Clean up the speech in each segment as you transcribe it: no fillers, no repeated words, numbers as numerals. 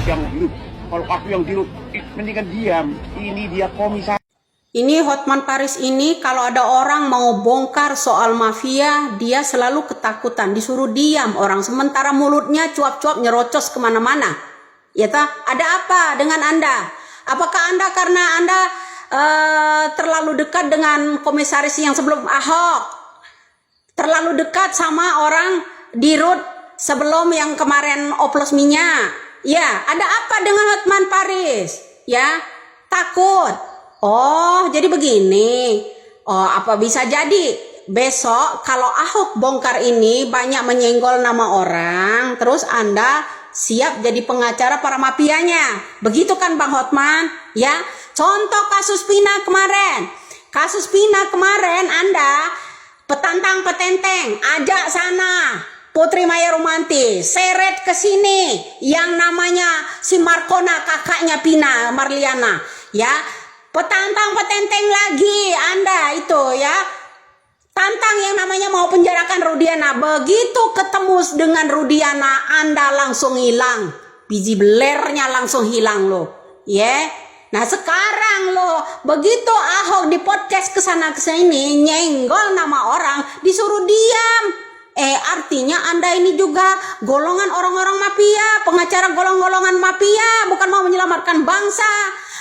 yang dirut. Kalau aku yang dirut, mendingan diam. Ini dia komisaris. Ini Hotman Paris ini kalau ada orang mau bongkar soal mafia, dia selalu ketakutan, disuruh diam orang. Sementara mulutnya cuap-cuap nyerocos kemana-mana. Ya tak? Ada apa dengan Anda? Apakah Anda karena Anda terlalu dekat dengan komisaris yang sebelum Ahok? Terlalu dekat sama orang dirut sebelum yang kemarin oplos minyak? Ya, ada apa dengan Hotman Paris? Ya, takut. Oh, jadi begini. Oh, apa bisa jadi besok kalau Ahok bongkar ini banyak menyenggol nama orang, terus Anda siap jadi pengacara para mafianya. Begitu kan Bang Hotman? Ya, contoh kasus Pina kemarin. Kasus Pina kemarin Anda petantang petenteng, ajak sana Putri Maya Romanti, seret ke sini yang namanya si Markona, kakaknya Pina Marliana, ya. Petantang petenteng lagi Anda itu ya. Tantang yang namanya mau penjarakan Rudiana. Begitu ketemu dengan Rudiana, Anda langsung hilang. Biji belernya langsung hilang loh. Ya. Nah sekarang loh, begitu Ahok di podcast kesana kesini nyenggol nama orang, disuruh diam. Artinya Anda ini juga golongan orang-orang mafia, pengacara golongan-golongan mafia, bukan mau menyelamatkan bangsa.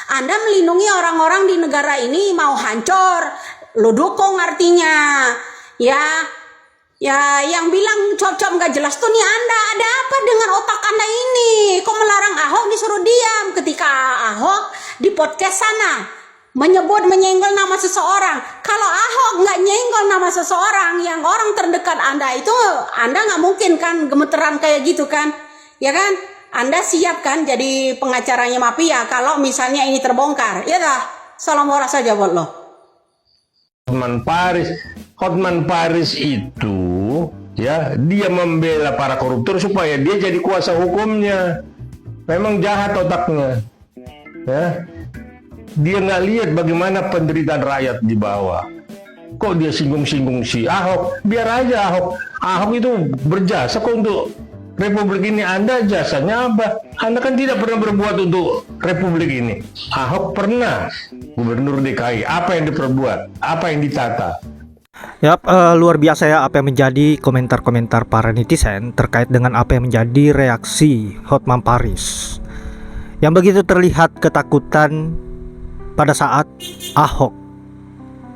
Anda melindungi orang-orang di negara ini mau hancur. Lu dukung artinya. Ya, yang bilang cop-cop gak jelas tuh nih Anda. Ada apa dengan otak Anda ini? Kok melarang Ahok disuruh diam ketika Ahok di podcast sana menyenggol nama seseorang. Kalau Ahok nggak nyenggol nama seseorang yang orang terdekat Anda itu, Anda nggak mungkin kan gemeteran kayak gitu kan, ya kan? Anda siap kan jadi pengacaranya mafia kalau misalnya ini terbongkar, ya dah. Salam waras saja buat lo. Hotman Paris itu ya, dia membela para koruptor supaya dia jadi kuasa hukumnya. Memang jahat otaknya, ya. Dia nggak lihat bagaimana penderitaan rakyat di bawah. Kok dia singgung-singgung si Ahok? Biar aja Ahok itu berjasa kok untuk Republik ini. Anda jasanya apa? Anda kan tidak pernah berbuat untuk Republik ini. Ahok pernah Gubernur DKI. Apa yang diperbuat? Apa yang ditata? Yap, luar biasa ya apa yang menjadi komentar-komentar para netizen terkait dengan apa yang menjadi reaksi Hotman Paris. Yang begitu terlihat ketakutan pada saat Ahok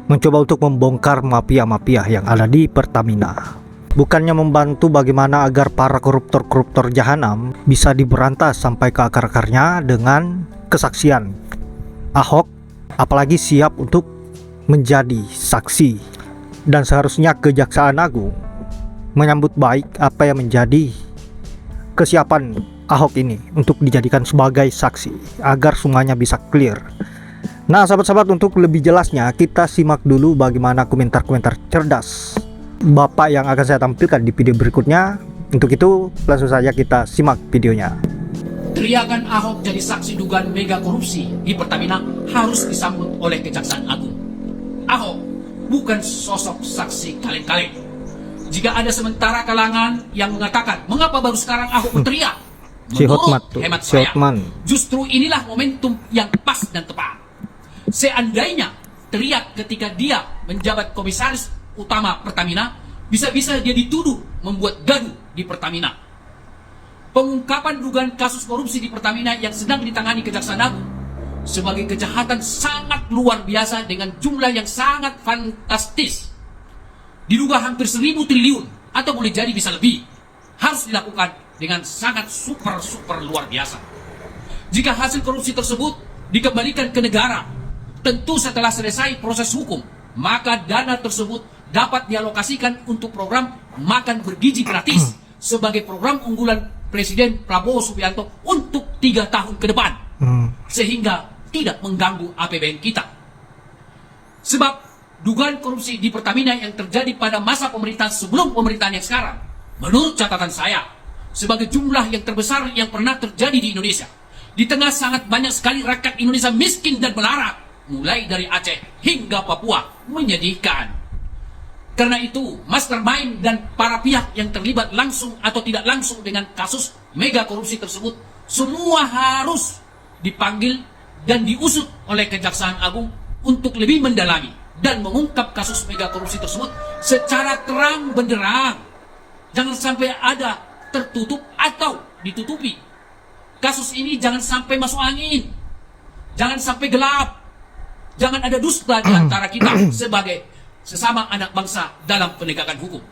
mencoba untuk membongkar mafia-mafia yang ada di Pertamina. Bukannya membantu bagaimana agar para koruptor-koruptor jahanam bisa diberantas sampai ke akar-akarnya dengan kesaksian Ahok, apalagi siap untuk menjadi saksi. Dan seharusnya Kejaksaan Agung menyambut baik apa yang menjadi kesiapan Ahok ini untuk dijadikan sebagai saksi agar semuanya bisa clear. Nah sahabat-sahabat, untuk lebih jelasnya kita simak dulu bagaimana komentar-komentar cerdas Bapak yang akan saya tampilkan di video berikutnya. Untuk itu langsung saja kita simak videonya. Teriakan Ahok jadi saksi dugaan mega korupsi di Pertamina harus disambut oleh Kejaksaan Agung. Ahok bukan sosok saksi kaleng-kaleng. Jika ada sementara kalangan yang mengatakan mengapa baru sekarang Ahok berteriak, menurut hemat saya, justru inilah momentum yang pas dan tepat. Seandainya teriak ketika dia menjabat komisaris utama Pertamina, bisa-bisa dia dituduh membuat gaduh di Pertamina. Pengungkapan dugaan kasus korupsi di Pertamina yang sedang ditangani Kejaksaan Agung sebagai kejahatan sangat luar biasa dengan jumlah yang sangat fantastis. Diduga hampir 1.000 triliun atau boleh jadi bisa lebih. Harus dilakukan dengan sangat super luar biasa. Jika hasil korupsi tersebut dikembalikan ke negara, tentu setelah selesai proses hukum, maka dana tersebut dapat dialokasikan untuk program makan bergizi gratis sebagai program unggulan Presiden Prabowo Subianto untuk 3 tahun ke depan, sehingga tidak mengganggu APBN kita. Sebab dugaan korupsi di Pertamina yang terjadi pada masa pemerintahan sebelum pemerintahan yang sekarang, menurut catatan saya, sebagai jumlah yang terbesar yang pernah terjadi di Indonesia. Di tengah sangat banyak sekali rakyat Indonesia miskin dan melarat, mulai dari Aceh hingga Papua, menyedihkan. Karena itu, mastermind dan para pihak yang terlibat langsung atau tidak langsung dengan kasus mega korupsi tersebut semua harus dipanggil dan diusut oleh Kejaksaan Agung untuk lebih mendalami dan mengungkap kasus mega korupsi tersebut secara terang benderang. Jangan sampai ada tertutup atau ditutupi. Kasus ini jangan sampai masuk angin, jangan sampai gelap, jangan ada dusta di antara kita sebagai sesama anak bangsa dalam penegakan hukum.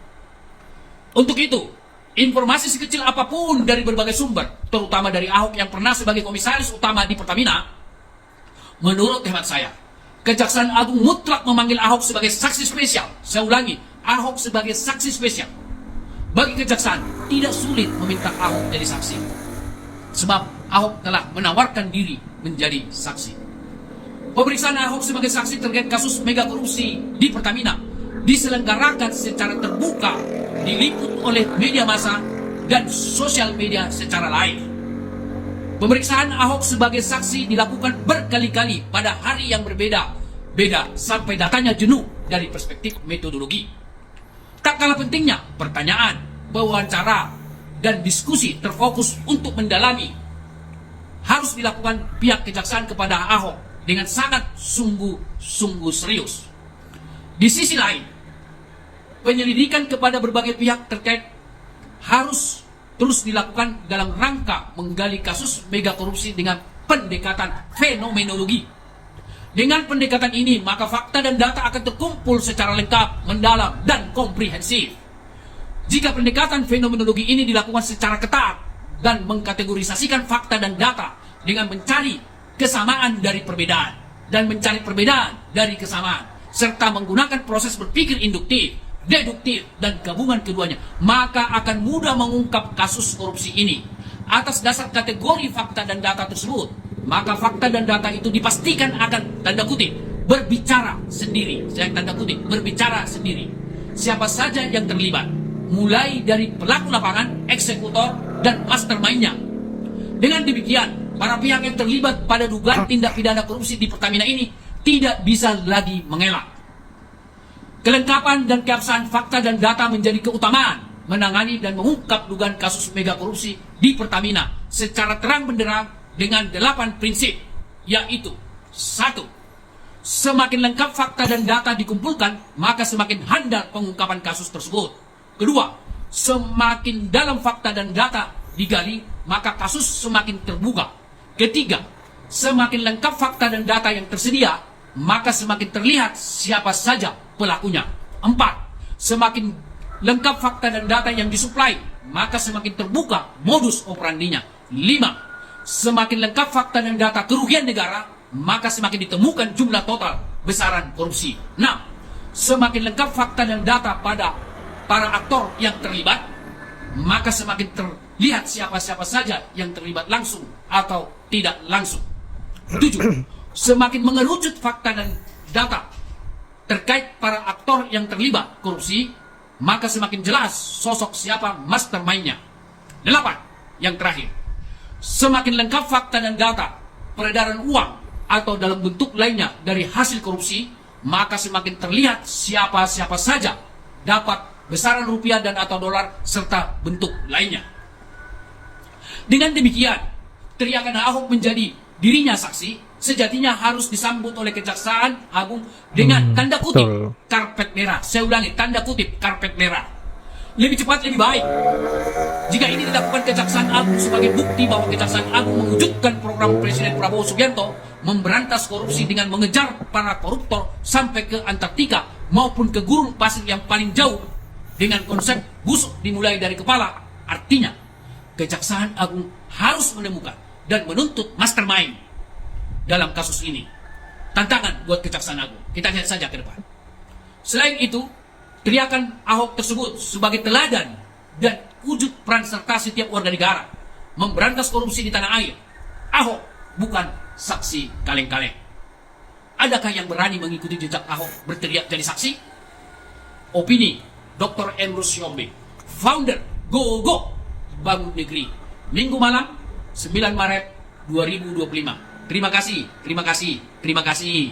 Untuk itu, informasi sekecil apapun dari berbagai sumber, terutama dari Ahok yang pernah sebagai komisaris utama di Pertamina, menurut hemat saya, Kejaksaan Agung mutlak memanggil Ahok sebagai saksi spesial. Saya ulangi, Ahok sebagai saksi spesial. Bagi Kejaksaan, tidak sulit meminta Ahok jadi saksi, sebab Ahok telah menawarkan diri menjadi saksi. Pemeriksaan Ahok sebagai saksi terkait kasus mega korupsi di Pertamina diselenggarakan secara terbuka, diliput oleh media massa dan sosial media secara live. Pemeriksaan Ahok sebagai saksi dilakukan berkali-kali pada hari yang berbeda-beda sampai datanya jenuh dari perspektif metodologi. Tak kalah pentingnya, pertanyaan, wawancara, dan diskusi terfokus untuk mendalami harus dilakukan pihak Kejaksaan kepada Ahok dengan sangat sungguh serius. Di sisi lain, penyelidikan kepada berbagai pihak terkait harus terus dilakukan dalam rangka menggali kasus mega korupsi dengan pendekatan fenomenologi. Dengan pendekatan ini, maka fakta dan data akan terkumpul secara lengkap, mendalam, dan komprehensif. Jika pendekatan fenomenologi ini dilakukan secara ketat dan mengkategorisasikan fakta dan data dengan mencari kesamaan dari perbedaan dan mencari perbedaan dari kesamaan, serta menggunakan proses berpikir induktif, deduktif, dan gabungan keduanya, maka akan mudah mengungkap kasus korupsi ini. Atas dasar kategori fakta dan data tersebut, maka fakta dan data itu dipastikan akan, tanda kutip, berbicara sendiri. Saya tanda kutip, berbicara sendiri. Siapa saja yang terlibat, mulai dari pelaku lapangan, eksekutor, dan mastermind-nya. Dengan demikian, para pihak yang terlibat pada dugaan tindak pidana korupsi di Pertamina ini tidak bisa lagi mengelak. Kelengkapan dan keabsahan fakta dan data menjadi keutamaan menangani dan mengungkap dugaan kasus mega korupsi di Pertamina secara terang benderang dengan 8 prinsip, yaitu 1. Semakin lengkap fakta dan data dikumpulkan, maka semakin handal pengungkapan kasus tersebut. 2. Semakin dalam fakta dan data digali, maka kasus semakin terbuka. 3. Semakin lengkap fakta dan data yang tersedia, maka semakin terlihat siapa saja pelakunya. 4. Semakin lengkap fakta dan data yang disuplai, maka semakin terbuka modus operandinya. 5. Semakin lengkap fakta dan data kerugian negara, maka semakin ditemukan jumlah total besaran korupsi. 6. Semakin lengkap fakta dan data pada para aktor yang terlibat, maka semakin terlihat siapa-siapa saja yang terlibat langsung atau tidak langsung. 7. Semakin mengerucut fakta dan data terkait para aktor yang terlibat korupsi, maka semakin jelas sosok siapa mastermind-nya. 8. Yang terakhir, semakin lengkap fakta dan data peredaran uang atau dalam bentuk lainnya dari hasil korupsi, maka semakin terlihat siapa-siapa saja dapat besaran rupiah dan atau dolar serta bentuk lainnya. Dengan demikian, teriakan Ahok menjadi dirinya saksi sejatinya harus disambut oleh Kejaksaan Agung dengan tanda kutip karpet merah. Saya ulangi, tanda kutip karpet merah. Lebih cepat lebih baik. Jika ini dilakukan Kejaksaan Agung sebagai bukti bahwa Kejaksaan Agung mewujudkan program Presiden Prabowo Subianto memberantas korupsi dengan mengejar para koruptor sampai ke Antartika maupun ke gurun pasir yang paling jauh dengan konsep busuk dimulai dari kepala. Artinya, Kejaksaan Agung harus menemukan dan menuntut mastermind dalam kasus ini. Tantangan buat Kejaksaan Agung. Kita lihat saja ke depan. Selain itu, teriakan Ahok tersebut sebagai teladan dan wujud peran serta setiap warga negara memberantas korupsi di tanah air. Ahok bukan saksi kaleng-kaleng. Adakah yang berani mengikuti jejak Ahok berteriak jadi saksi? Opini Dr. Emrus Syombe, founder Go Bangun Negeri, Minggu malam 9 Maret 2025. Terima kasih.